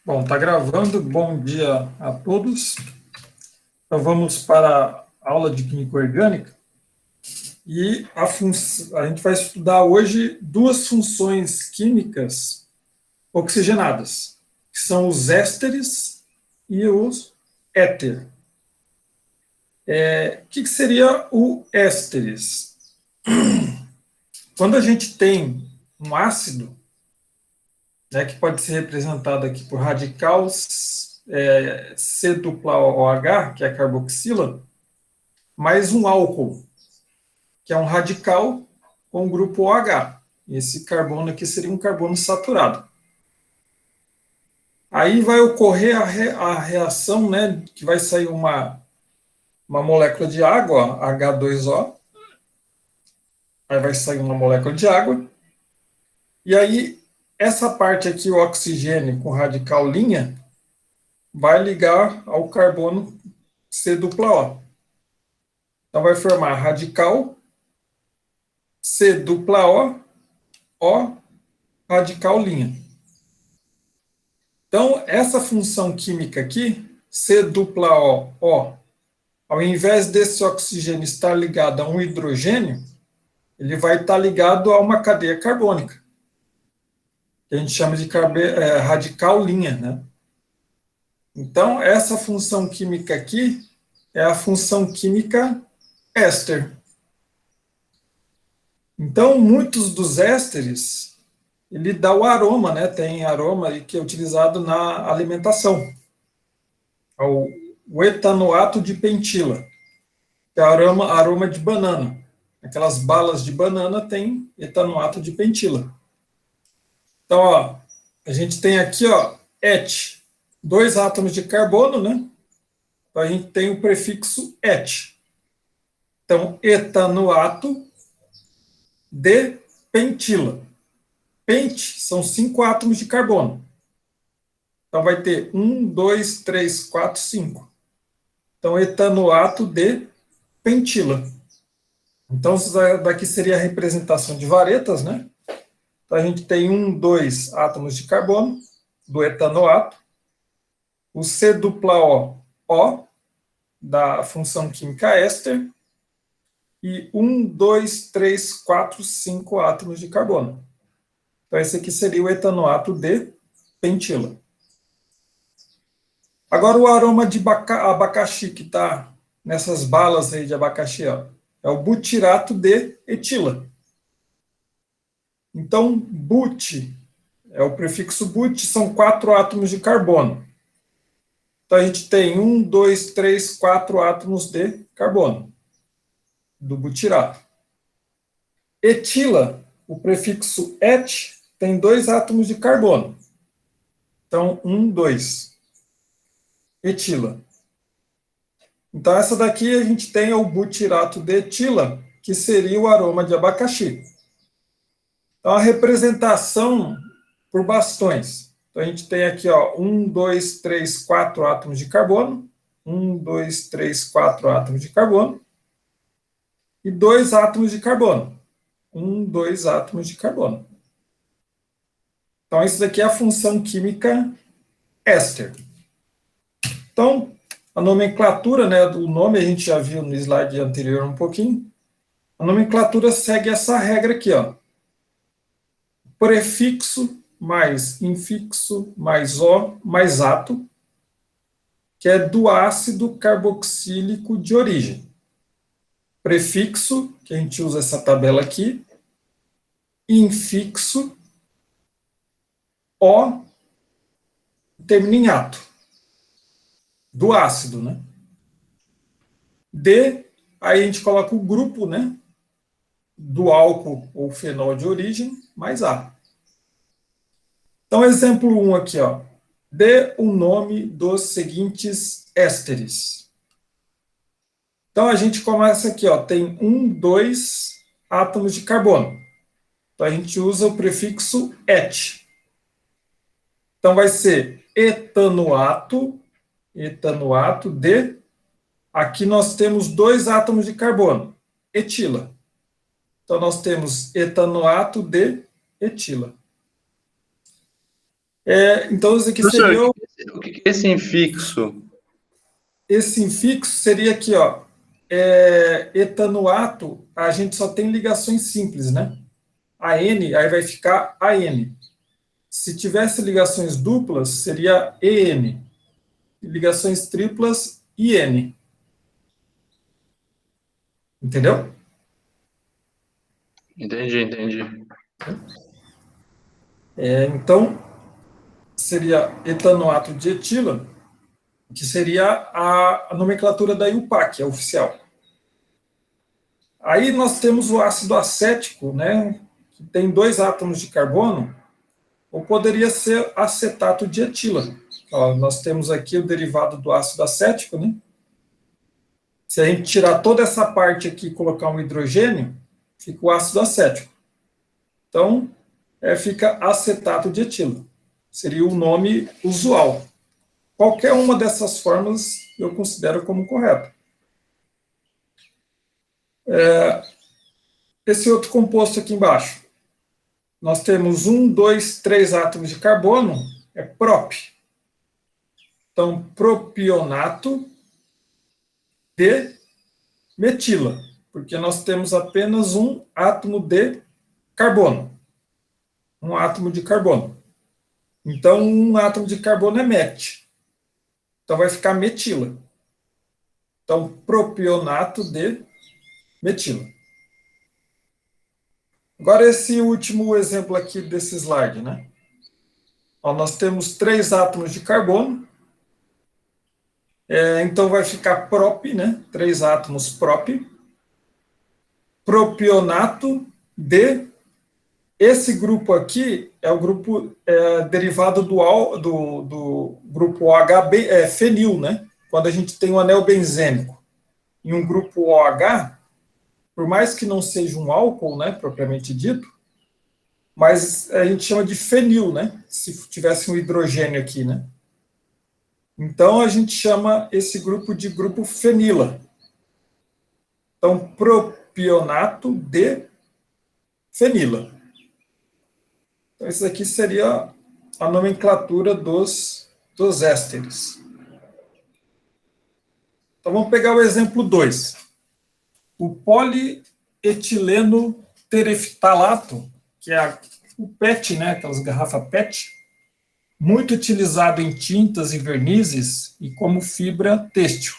Bom, está gravando. Bom dia a todos. Então vamos para a aula de Química Orgânica e a gente vai estudar hoje duas funções químicas oxigenadas, que são os ésteres e os éter. O que seria o ésteres? Quando a gente tem um ácido, né, que pode ser representado aqui por radical C-OH, que é a carboxila, mais um álcool, que é um radical com o grupo OH. Esse carbono aqui seria um carbono saturado. Aí vai ocorrer a reação, né, que vai sair uma molécula de água, ó, H2O. Aí vai sair uma molécula de água. E aí, essa parte aqui, o oxigênio com radical linha, vai ligar ao carbono C-O. Então, vai formar radical C-O, O, radical linha. Então, essa função química aqui, C-O, ao invés desse oxigênio estar ligado a um hidrogênio, ele vai estar ligado a uma cadeia carbônica, que a gente chama de radical linha, né? Então, essa função química aqui é a função química éster. Então, muitos dos ésteres, ele dá o aroma, né? Tem aroma aí que é utilizado na alimentação. O etanoato de pentila, que é aroma de banana. Aquelas balas de banana tem etanoato de pentila. Então, ó, a gente tem aqui, ó, et, dois átomos de carbono, né? Então, a gente tem o prefixo et. Então, etanoato de pentila. Pent são 5 átomos de carbono. Então, vai ter 1, 2, 3, 4, 5. Então, etanoato de pentila. Então, isso daqui seria a representação de varetas, né? Então, a gente tem 1, 2 átomos de carbono, do etanoato, o C-O, O, da função química éster, e 1, 2, 3, 4, 5 átomos de carbono. Então, esse aqui seria o etanoato de pentila. Agora, o aroma de abacaxi, que está nessas balas aí de abacaxi, ó, é o butirato de etila. Então, but, é o prefixo but, são 4 átomos de carbono. Então, a gente tem 1, 2, 3, 4 átomos de carbono, do butirato. Etila, o prefixo et, tem 2 átomos de carbono. Então, 1, 2. Etila. Então, essa daqui a gente tem o butirato de etila, que seria o aroma de abacaxi. Então, a representação por bastões. Então, a gente tem aqui, ó, 1, 2, 3, 4 átomos de carbono. 1, 2, 3, 4 átomos de carbono. E 2 átomos de carbono. 1, 2 átomos de carbono. Então, isso daqui é a função química éster. Então, a nomenclatura, né, do nome a gente já viu no slide anterior um pouquinho. A nomenclatura segue essa regra aqui, ó. Prefixo mais infixo mais O mais ato, que é do ácido carboxílico de origem. Prefixo, que a gente usa essa tabela aqui, infixo, O, termina em ato, do ácido, né? D, aí a gente coloca o grupo, né, do álcool ou fenol de origem, mais A. Então, exemplo 1 aqui, ó. Dê o nome dos seguintes ésteres. Então, a gente começa aqui, ó, tem 1, 2 átomos de carbono. Então, a gente usa o prefixo et. Então, vai ser etanoato de... Aqui nós temos 2 átomos de carbono, etila. Então, nós temos etanoato de etila. Então, esse aqui Professor, seria o que é esse infixo? esse infixo seria aqui, ó, etanoato, a gente só tem ligações simples, né? AN, aí vai ficar AN. Se tivesse ligações duplas, seria EN. Ligações triplas, IN. Entendeu? Entendi. Então, seria etanoato de etila, que seria a nomenclatura da IUPAC, a oficial. Aí nós temos o ácido acético, né, que tem 2 átomos de carbono, ou poderia ser acetato de etila. Ó, nós temos aqui o derivado do ácido acético, né? Se a gente tirar toda essa parte aqui e colocar um hidrogênio, fica o ácido acético. Então, fica acetato de etila. Seria o nome usual. Qualquer uma dessas formas eu considero como correta. Esse outro composto aqui embaixo, nós temos 1, 2, 3 átomos de carbono, é prop. Então, propionato de metila, porque nós temos apenas um átomo de carbono. Um átomo de carbono. Então, um átomo de carbono é met. Então, vai ficar metila. Então, propionato de metila. Agora, esse último exemplo aqui desse slide, né? Ó, nós temos 3 átomos de carbono. Então, vai ficar prop, né? 3 átomos prop. Propionato de. Esse grupo aqui é o grupo derivado do grupo OH, fenil, né? Quando a gente tem um anel benzênico em um grupo OH, por mais que não seja um álcool, né, propriamente dito, mas a gente chama de fenil, né? Se tivesse um hidrogênio aqui, né? Então a gente chama esse grupo de grupo fenila. Então, propionato de fenila. Então, isso aqui seria a nomenclatura dos ésteres. Então, vamos pegar o exemplo 2. O polietileno tereftalato, que é o PET, né, aquelas garrafas PET, muito utilizado em tintas e vernizes e como fibra têxtil.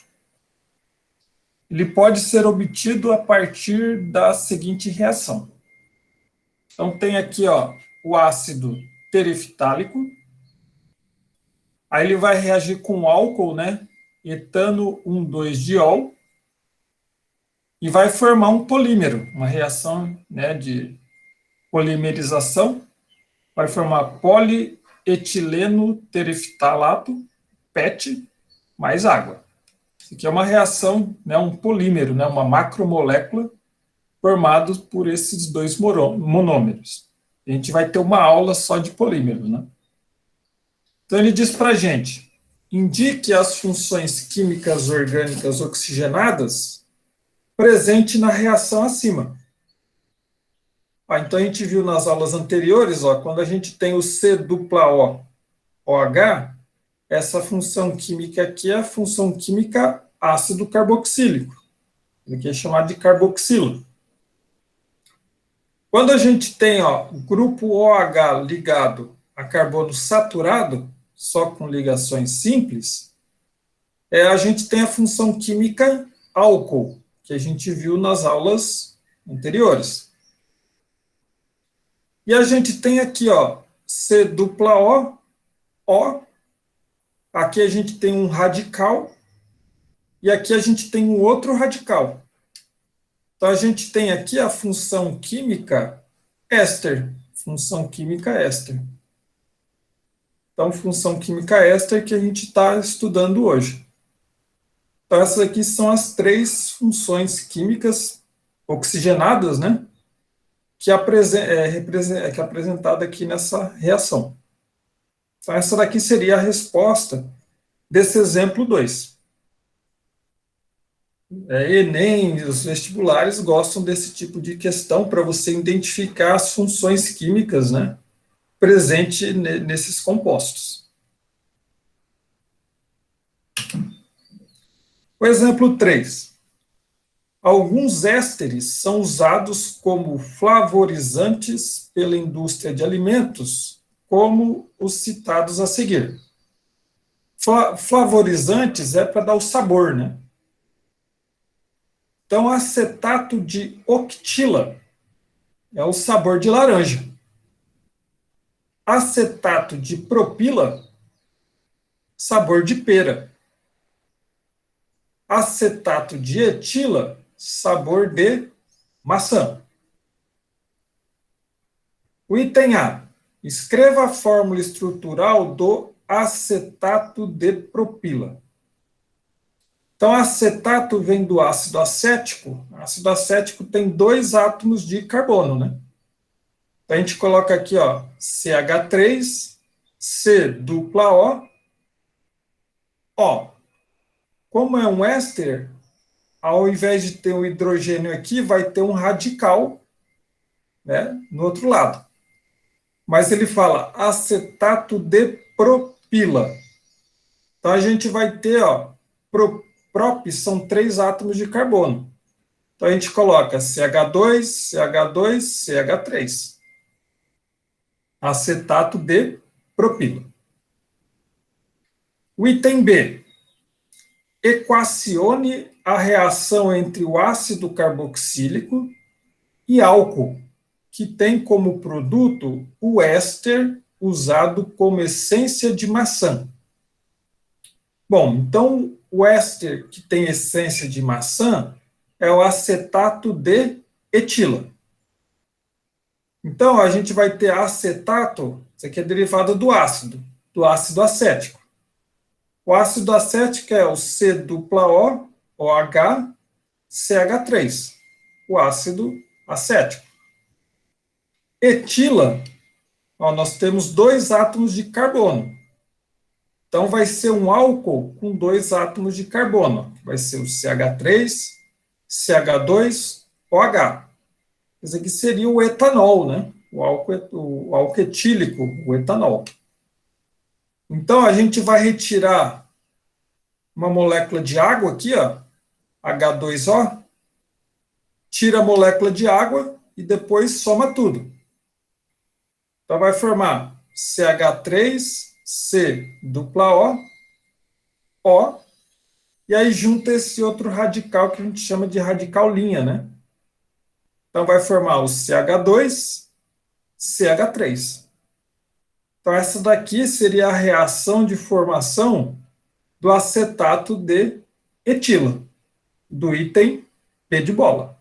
Ele pode ser obtido a partir da seguinte reação. Então, tem aqui ó, o ácido tereftálico, aí ele vai reagir com álcool, né, etano 1,2-diol, e vai formar um polímero, uma reação, né, de polimerização, vai formar polietileno tereftalato, PET, mais água. Isso aqui é uma reação, né, um polímero, né, uma macromolécula formado por esses 2 monômeros. A gente vai ter uma aula só de polímero, né? Então ele diz para a gente, indique as funções químicas orgânicas oxigenadas presente na reação acima. Então a gente viu nas aulas anteriores, quando a gente tem o C-dupla-O, OH, essa função química aqui é a função química ácido carboxílico, que é chamado de carboxilo. Quando a gente tem o grupo OH ligado a carbono saturado, só com ligações simples, a gente tem a função química álcool, que a gente viu nas aulas anteriores. E a gente tem aqui, C dupla O, O. Aqui a gente tem um radical. E aqui a gente tem um outro radical. Então a gente tem aqui a função química éster. Função química éster. Então, função química éster que a gente está estudando hoje. Então, essas aqui são as 3 funções químicas oxigenadas, né? Que é apresentada aqui nessa reação. Então, essa daqui seria a resposta desse exemplo 2. Enem, os vestibulares gostam desse tipo de questão para você identificar as funções químicas, né? presente nesses compostos. O exemplo 3. Alguns ésteres são usados como flavorizantes pela indústria de alimentos, como os citados a seguir. Flavorizantes é para dar o sabor, né? Então, acetato de octila é o sabor de laranja. Acetato de propila, sabor de pera. Acetato de etila, sabor de maçã. O item A. Escreva a fórmula estrutural do acetato de propila. Então, acetato vem do ácido acético. O ácido acético tem 2 átomos de carbono, né? Então, a gente coloca aqui, ó, CH3, C dupla O, O. Como é um éster, ao invés de ter um hidrogênio aqui, vai ter um radical, né, no outro lado. Mas ele fala acetato de propila. Então, a gente vai ter, ó, prop são 3 átomos de carbono. Então, a gente coloca CH2, CH2, CH3. Acetato de propila. O item B. Equacione a reação entre o ácido carboxílico e álcool, que tem como produto o éster usado como essência de maçã. Bom, então o éster que tem essência de maçã é o acetato de etila. Então a gente vai ter acetato, isso aqui é derivado do ácido acético. O ácido acético é o C dupla O, OH, CH3, o ácido acético. Etila, ó, nós temos 2 átomos de carbono. Então, vai ser um álcool com 2 átomos de carbono. Vai ser o CH3, CH2, OH. Esse aqui seria o etanol, né? O álcool etílico, o etanol. Então, a gente vai retirar uma molécula de água aqui, ó, H2O, tira a molécula de água e depois soma tudo. Então, vai formar CH3, C dupla O, O, e aí junta esse outro radical que a gente chama de radical linha, né? Então, vai formar o CH2, CH3. Então, essa daqui seria a reação de formação do acetato de etila, do item P de bola.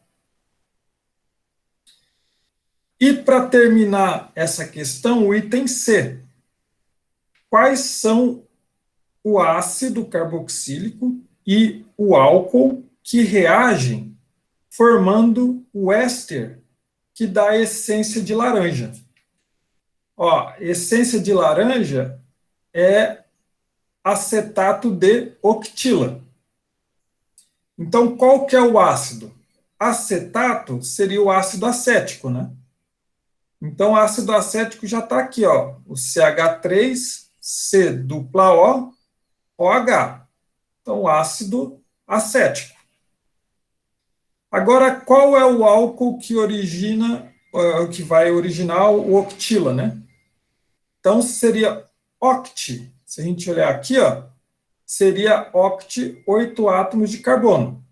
E para terminar essa questão, o item C. Quais são o ácido carboxílico e o álcool que reagem formando o éster que dá a essência de laranja? Ó, essência de laranja é acetato de octila. Então, qual que é o ácido? Acetato seria o ácido acético, né? Então, o ácido acético já está aqui, ó, o CH3, C dupla O, OH. Então, ácido acético. Agora, qual é o álcool que que vai originar o octila, né? Então, seria oct. Se a gente olhar aqui, ó, seria oct, 8 átomos de carbono.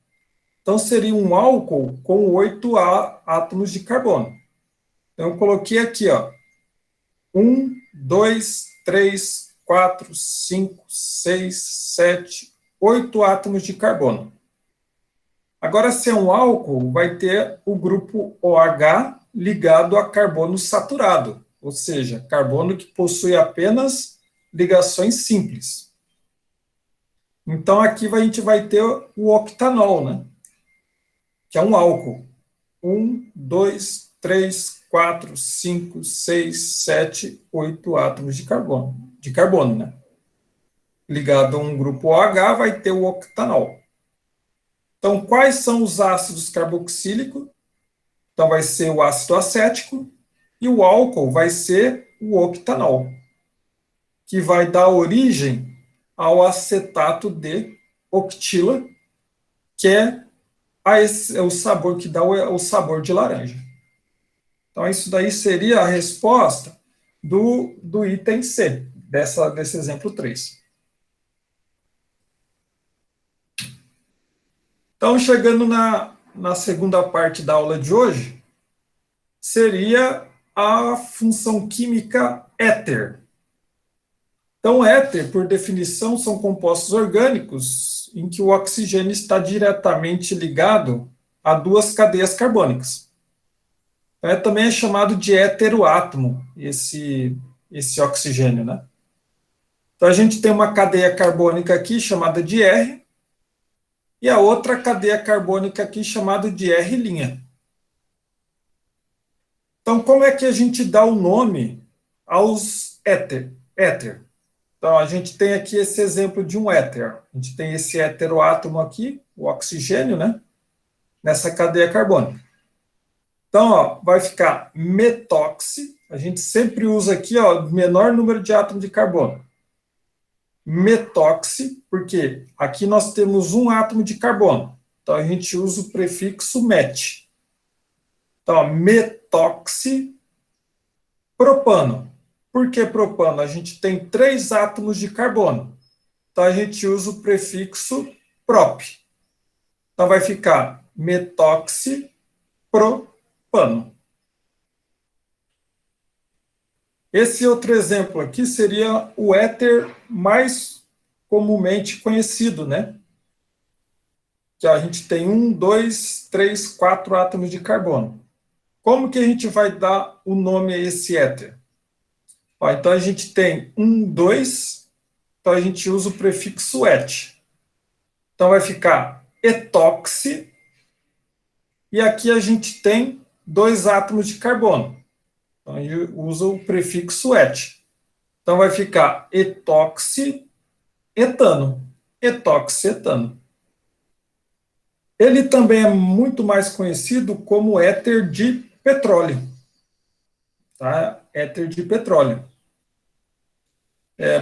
Então, seria um álcool com 8 átomos de carbono. Então, eu coloquei aqui, ó, 1, 2, 3, 4, 5, 6, 7, 8 átomos de carbono. Agora, se é um álcool, vai ter o grupo OH ligado a carbono saturado, ou seja, carbono que possui apenas ligações simples. Então, aqui a gente vai ter o octanol, né? Que é um álcool. 1, 2, 3, 4, 5, 6, 7, 8 átomos de carbono, né? Ligado a um grupo OH, vai ter o octanol. Então, quais são os ácidos carboxílicos? Então, vai ser o ácido acético, e o álcool vai ser o octanol, que vai dar origem ao acetato de octila, que é o sabor que dá o sabor de laranja. Então, isso daí seria a resposta do item C, desse exemplo 3. Então, chegando na segunda parte da aula de hoje, seria a função química éter. Então, éter, por definição, são compostos orgânicos em que o oxigênio está diretamente ligado a duas cadeias carbônicas. Também é chamado de heteroátomo, esse oxigênio, né? Então, a gente tem uma cadeia carbônica aqui chamada de R, e a outra cadeia carbônica aqui chamada de R'. Então, como é que a gente dá o nome aos éter? Então, a gente tem aqui esse exemplo de um éter. A gente tem esse heteroátomo aqui, o oxigênio, né? Nessa cadeia carbônica. Então, ó, vai ficar metóxi. A gente sempre usa aqui, ó, o menor número de átomos de carbono. Metóxi, porque aqui nós temos um átomo de carbono. Então, a gente usa o prefixo met. Então, ó, metóxi propano. Por que propano? A gente tem 3 átomos de carbono. Então, a gente usa o prefixo prop. Então, vai ficar metoxipropano. Esse outro exemplo aqui seria o éter mais comumente conhecido, né? Que a gente tem 1, 2, 3, 4 átomos de carbono. Como que a gente vai dar o nome a esse éter? Ó, então, a gente tem 1, 2, então a gente usa o prefixo et. Então, vai ficar etóxi, e aqui a gente tem 2 átomos de carbono. Então, a gente usa o prefixo et. Então, vai ficar etóxietano. Etoxietano. Ele também é muito mais conhecido como éter de petróleo. Tá? Éter de petróleo.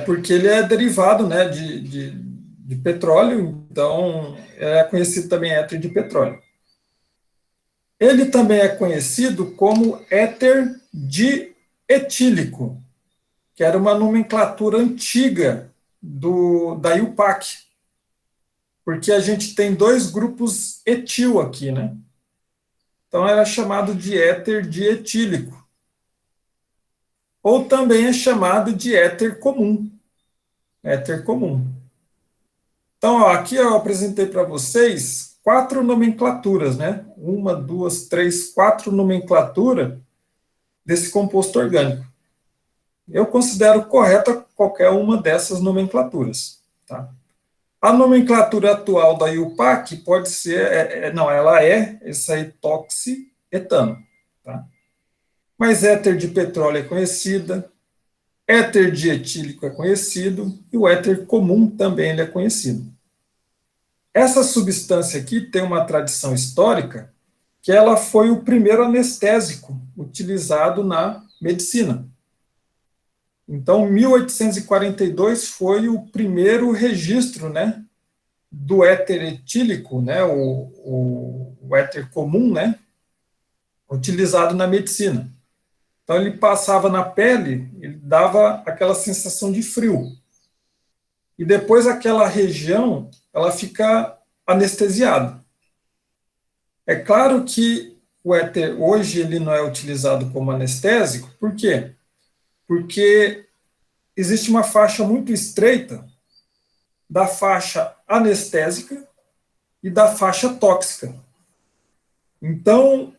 Porque ele é derivado, né, de petróleo, então é conhecido também éter de petróleo. Ele também é conhecido como éter dietílico, que era uma nomenclatura antiga da IUPAC, porque a gente tem 2 grupos etil aqui, né? Então era chamado de éter dietílico. Ou também é chamado de éter comum. Éter comum. Então, ó, aqui eu apresentei para vocês 4 nomenclaturas, né? 1, 2, 3, 4 nomenclaturas desse composto orgânico. Eu considero correta qualquer uma dessas nomenclaturas, tá? A nomenclatura atual da IUPAC pode ser, não, ela é essa etoxietano, tá? Mas éter de petróleo é conhecida, éter dietílico é conhecido, e o éter comum também ele é conhecido. Essa substância aqui tem uma tradição histórica que ela foi o primeiro anestésico utilizado na medicina. Então, 1842 foi o primeiro registro, né, do éter etílico, né, o éter comum, né, utilizado na medicina. Então, ele passava na pele, ele dava aquela sensação de frio. E depois aquela região, ela fica anestesiada. É claro que o éter, hoje, ele não é utilizado como anestésico, por quê? Porque existe uma faixa muito estreita da faixa anestésica e da faixa tóxica. Então,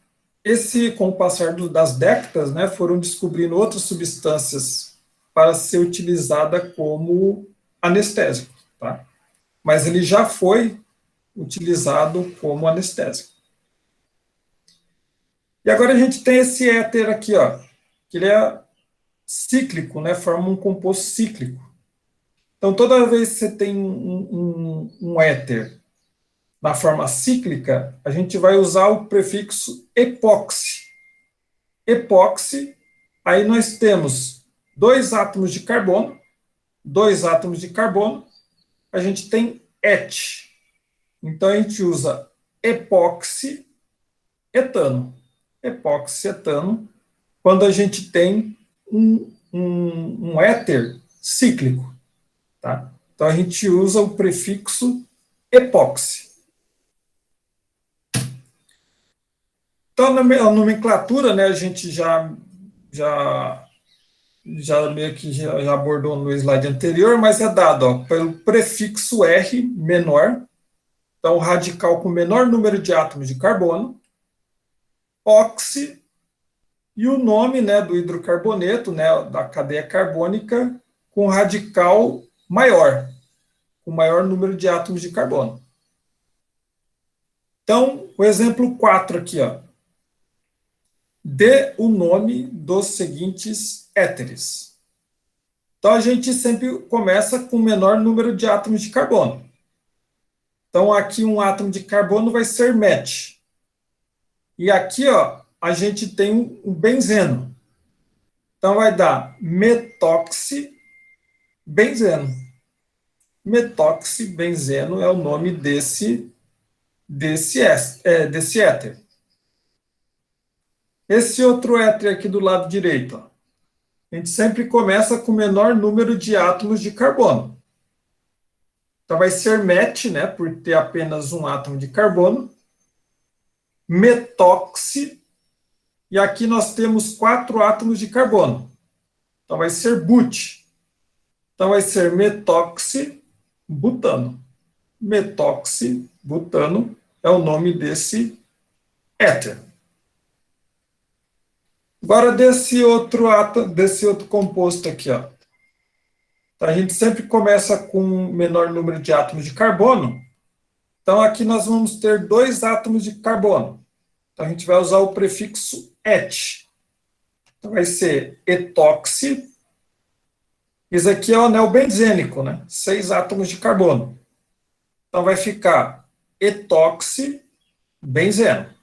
com o passar das décadas, né, foram descobrindo outras substâncias para ser utilizada como anestésico, tá? Mas ele já foi utilizado como anestésico. E agora a gente tem esse éter aqui, ó, que ele é cíclico, né, forma um composto cíclico. Então, toda vez que você tem um éter na forma cíclica, a gente vai usar o prefixo epóxi. Epóxi, aí nós temos dois átomos de carbono, a gente tem et. Então, a gente usa epóxi, etano. Epóxi, etano, quando a gente tem um éter cíclico. Tá? Então, a gente usa o prefixo epóxi. Então, na nomenclatura, né, a gente já meio que já abordou no slide anterior, mas é dado pelo prefixo R menor, então o radical com menor número de átomos de carbono, oxi, e o nome, né, do hidrocarboneto, né, da cadeia carbônica, com radical maior, com maior número de átomos de carbono. Então, o exemplo 4 aqui, ó. Dê o nome dos seguintes éteres. Então, a gente sempre começa com o menor número de átomos de carbono. Então, aqui um átomo de carbono vai ser met. E aqui, ó, a gente tem um benzeno. Então, vai dar metoxibenzeno. Metoxibenzeno é o nome desse éter. Esse outro éter aqui do lado direito, ó, a gente sempre começa com o menor número de átomos de carbono. Então, vai ser met, né, por ter apenas um átomo de carbono. Metoxi, e aqui nós temos 4 átomos de carbono. Então, vai ser but. Então, vai ser metoxibutano. Metoxibutano é o nome desse éter. Agora, desse outro composto aqui, ó. Então, a gente sempre começa com o menor número de átomos de carbono. Então, aqui nós vamos ter 2 átomos de carbono. Então, a gente vai usar o prefixo et. Então, vai ser etoxi. Isso aqui é o anel benzênico, né? 6 átomos de carbono. Então, vai ficar etoxibenzeno.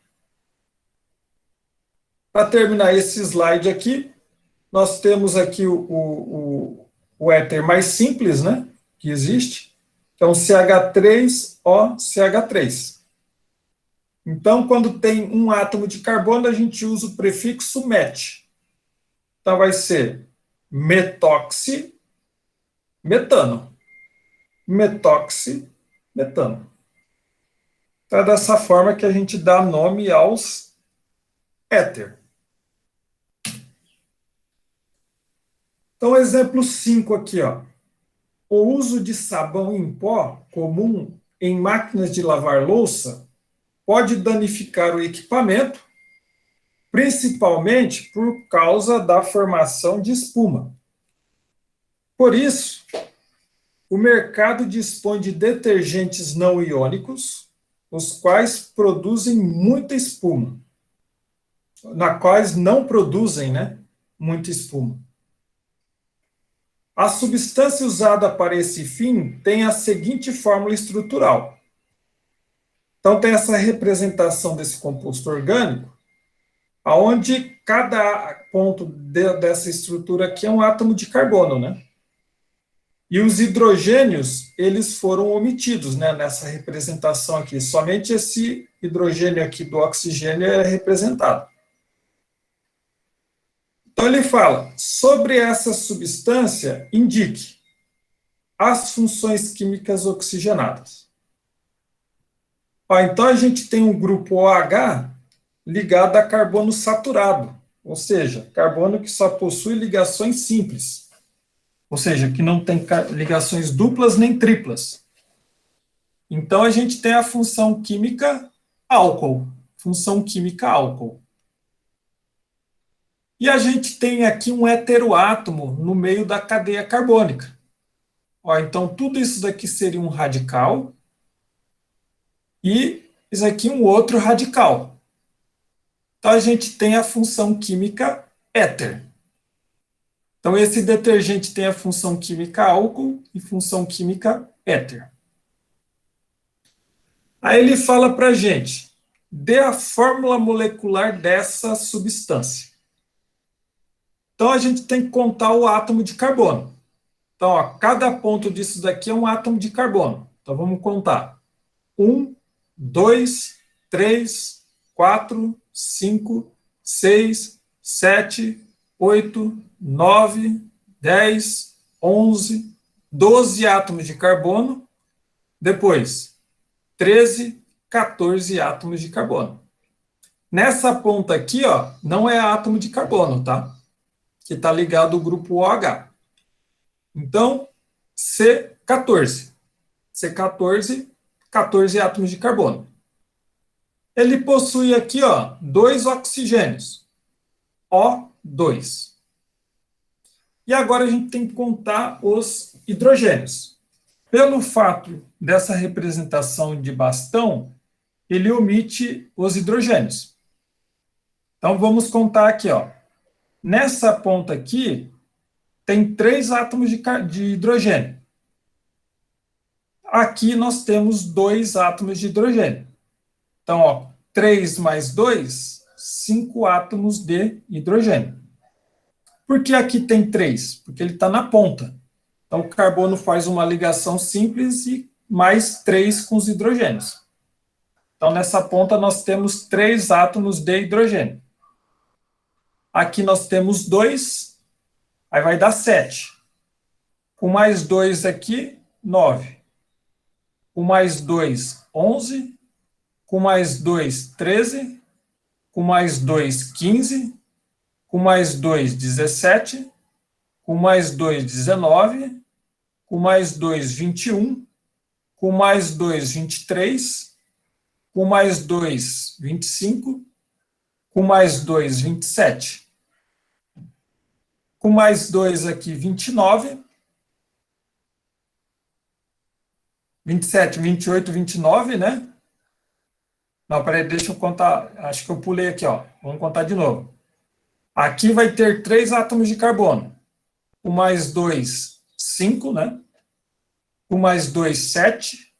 Para terminar esse slide aqui, nós temos aqui o éter mais simples, né? Que existe, que é um CH3OCH3. Então, quando tem um átomo de carbono, a gente usa o prefixo met. Então, vai ser metoximetano. Metoximetano. Então, é dessa forma que a gente dá nome aos éter. Então, exemplo 5 aqui, ó. O uso de sabão em pó comum em máquinas de lavar louça pode danificar o equipamento, principalmente por causa da formação de espuma. Por isso, o mercado dispõe de detergentes não iônicos, os quais produzem muita espuma, na quais não produzem, né, muita espuma. A substância usada para esse fim tem a seguinte fórmula estrutural. Então, tem essa representação desse composto orgânico, onde cada ponto dessa estrutura aqui é um átomo de carbono, né? E os hidrogênios, eles foram omitidos, né, nessa representação aqui. Somente esse hidrogênio aqui do oxigênio é representado. Então, ele fala, sobre essa substância, indique as funções químicas oxigenadas. Então, a gente tem um grupo OH ligado a carbono saturado, ou seja, carbono que só possui ligações simples, ou seja, que não tem ligações duplas nem triplas. Então, a gente tem a função química álcool, E a gente tem aqui um heteroátomo no meio da cadeia carbônica. Então, tudo isso daqui seria um radical, e isso aqui um outro radical. Então, a gente tem a função química éter. Então, esse detergente tem a função química álcool e função química éter. Aí ele fala para a gente, dê a fórmula molecular dessa substância. Então, a gente tem que contar o átomo de carbono. Então, ó, cada ponto disso daqui é um átomo de carbono. Então, vamos contar. 1, 2, 3, 4, 5, 6, 7, 8, 9, 10, 11, 12 átomos de carbono. Depois, 13, 14 átomos de carbono. Nessa ponta aqui, ó, não é átomo de carbono, tá? Que está ligado ao grupo OH. Então, C14. C14, 14 átomos de carbono. Ele possui aqui, ó, 2 oxigênios, O2. E agora a gente tem que contar os hidrogênios. Pelo fato dessa representação de bastão, ele omite os hidrogênios. Então, vamos contar aqui, ó. Nessa ponta aqui, tem 3 átomos de hidrogênio. Aqui nós temos 2 átomos de hidrogênio. Então, ó, 3 mais 2, 5 átomos de hidrogênio. Por que aqui tem 3? Porque ele está na ponta. Então, o carbono faz uma ligação simples e mais 3 com os hidrogênios. Então, nessa ponta, nós temos 3 átomos de hidrogênio. Aqui nós temos 2, aí vai dar 7. Com mais 2 aqui, 9. Com mais 2, 11. Com mais 2, 13. Com mais 2, 15. Com mais 2, 17. Com mais 2, 19. Com mais 2, 21. Com mais 2, 23. Com mais 2, 25. Com mais 2, 27. Com mais 2 aqui, 29. 27, 28, 29, né? Não, peraí, deixa eu contar. Acho que eu pulei aqui, ó. Vamos contar de novo. Aqui vai ter 3 átomos de carbono. Com mais 2, 5, né? Com mais 2, 7.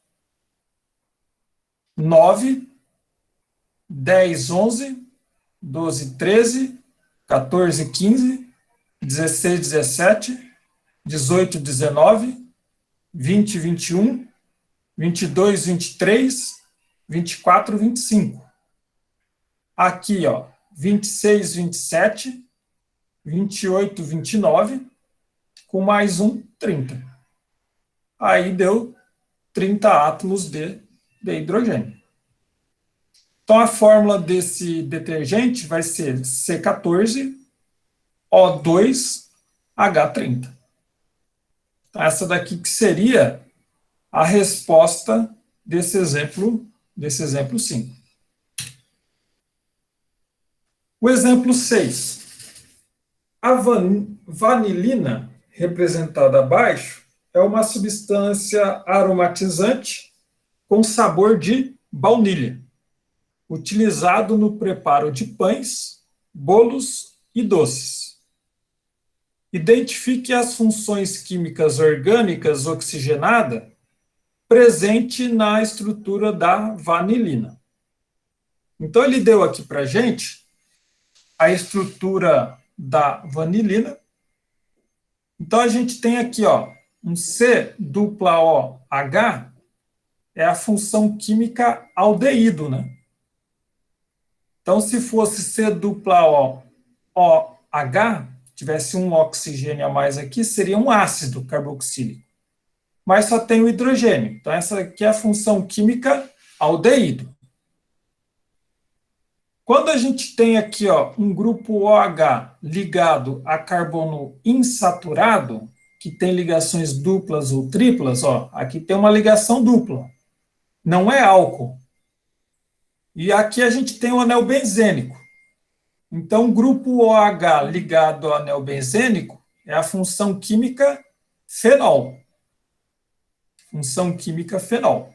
9. 10, 11. 12, 13. 14, 15. 16, 17. 18, 19. 20, 21. 22, 23. 24, 25. Aqui, ó, 26, 27, 28, 29, com mais um, 30. Aí deu 30 átomos de hidrogênio. Então, a fórmula desse detergente vai ser C14, O2, H30. Então, essa daqui que seria a resposta desse exemplo 5. O exemplo 6. A vanilina, representada abaixo, é uma substância aromatizante com sabor de baunilha, utilizado no preparo de pães, bolos e doces. Identifique as funções químicas orgânicas oxigenada presente na estrutura da vanilina. Então, ele deu aqui para a gente a estrutura da vanilina. Então, a gente tem aqui, ó, um C-dupla-OH, é a função química aldeído, né? Então, se fosse C-dupla-OH, tivesse um oxigênio a mais aqui, seria um ácido carboxílico. Mas só tem o hidrogênio. Então, essa aqui é a função química aldeído. Quando a gente tem aqui, ó, um grupo OH ligado a carbono insaturado, que tem ligações duplas ou triplas, ó, aqui tem uma ligação dupla. Não é álcool. E aqui a gente tem o anel benzênico. Então, o grupo OH ligado ao anel benzênico é a função química fenol. Função química fenol.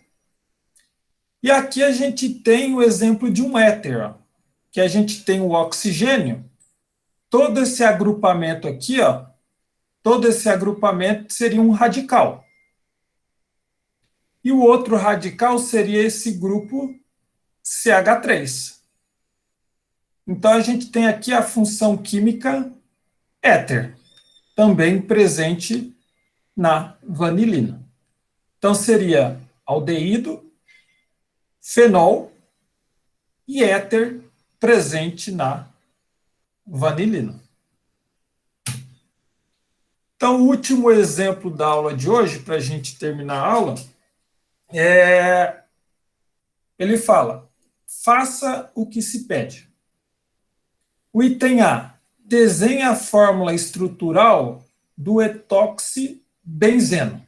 E aqui a gente tem o exemplo de um éter, ó, que a gente tem o oxigênio. Todo esse agrupamento aqui, ó, todo esse agrupamento seria um radical. E o outro radical seria esse grupo CH3. Então, a gente tem aqui a função química éter, também presente na vanilina. Então, seria aldeído, fenol e éter presente na vanilina. Então, o último exemplo da aula de hoje, para a gente terminar a aula, ele fala, faça o que se pede. O item A, desenhe a fórmula estrutural do etoxibenzeno.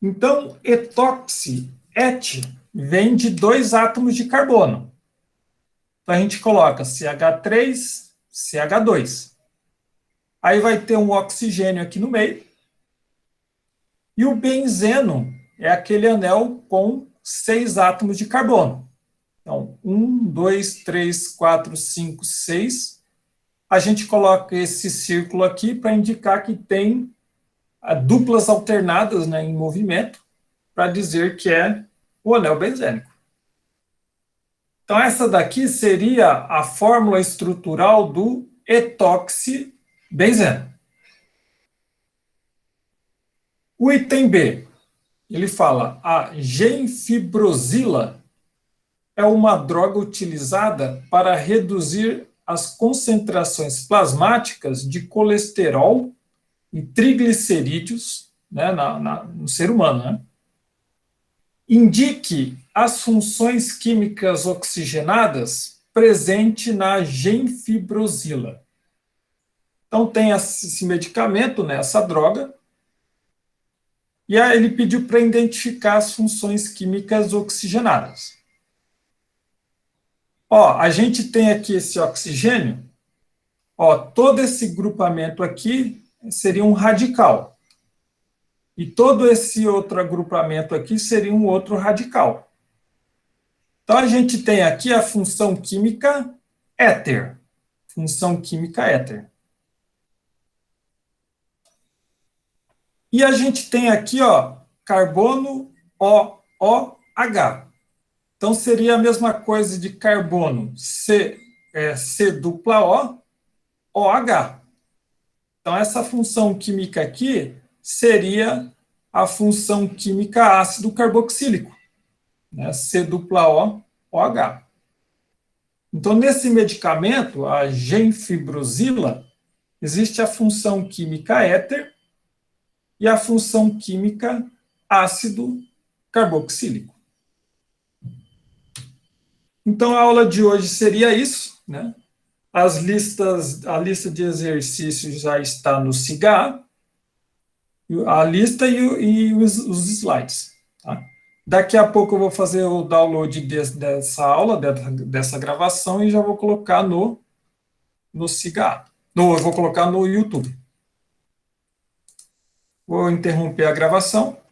Então, etoxi, et, vem de 2 átomos de carbono. Então, a gente coloca CH3, CH2. Aí vai ter um oxigênio aqui no meio. E o benzeno é aquele anel com 6 átomos de carbono. Então, 1, 2, 3, 4, 5, 6. A gente coloca esse círculo aqui para indicar que tem duplas alternadas, né, em movimento, para dizer que é o anel benzênico. Então, essa daqui seria a fórmula estrutural do etoxibenzeno. O item B, ele fala, a gemfibrosila é uma droga utilizada para reduzir as concentrações plasmáticas de colesterol e triglicerídeos, né, no ser humano, né? Indique as funções químicas oxigenadas presentes na gemfibrosila. Então, tem esse medicamento, né, essa droga, e aí ele pediu para identificar as funções químicas oxigenadas. Ó, a gente tem aqui esse oxigênio, ó, todo esse grupamento aqui seria um radical. E todo esse outro agrupamento aqui seria um outro radical. Então, a gente tem aqui a função química éter. Função química éter. E a gente tem aqui, ó, carbono OOH. Então, seria a mesma coisa de carbono C dupla O, OH. Então, essa função química aqui seria a função química ácido carboxílico, né? C dupla O, OH. Então, nesse medicamento, a gemfibrosila, existe a função química éter e a função química ácido carboxílico. Então, a aula de hoje seria isso, né? A lista de exercícios já está no SIGA, a lista e os slides. Tá? Daqui a pouco eu vou fazer o download dessa aula, dessa gravação, e já vou colocar no SIGA. Eu vou colocar no YouTube. Vou interromper a gravação.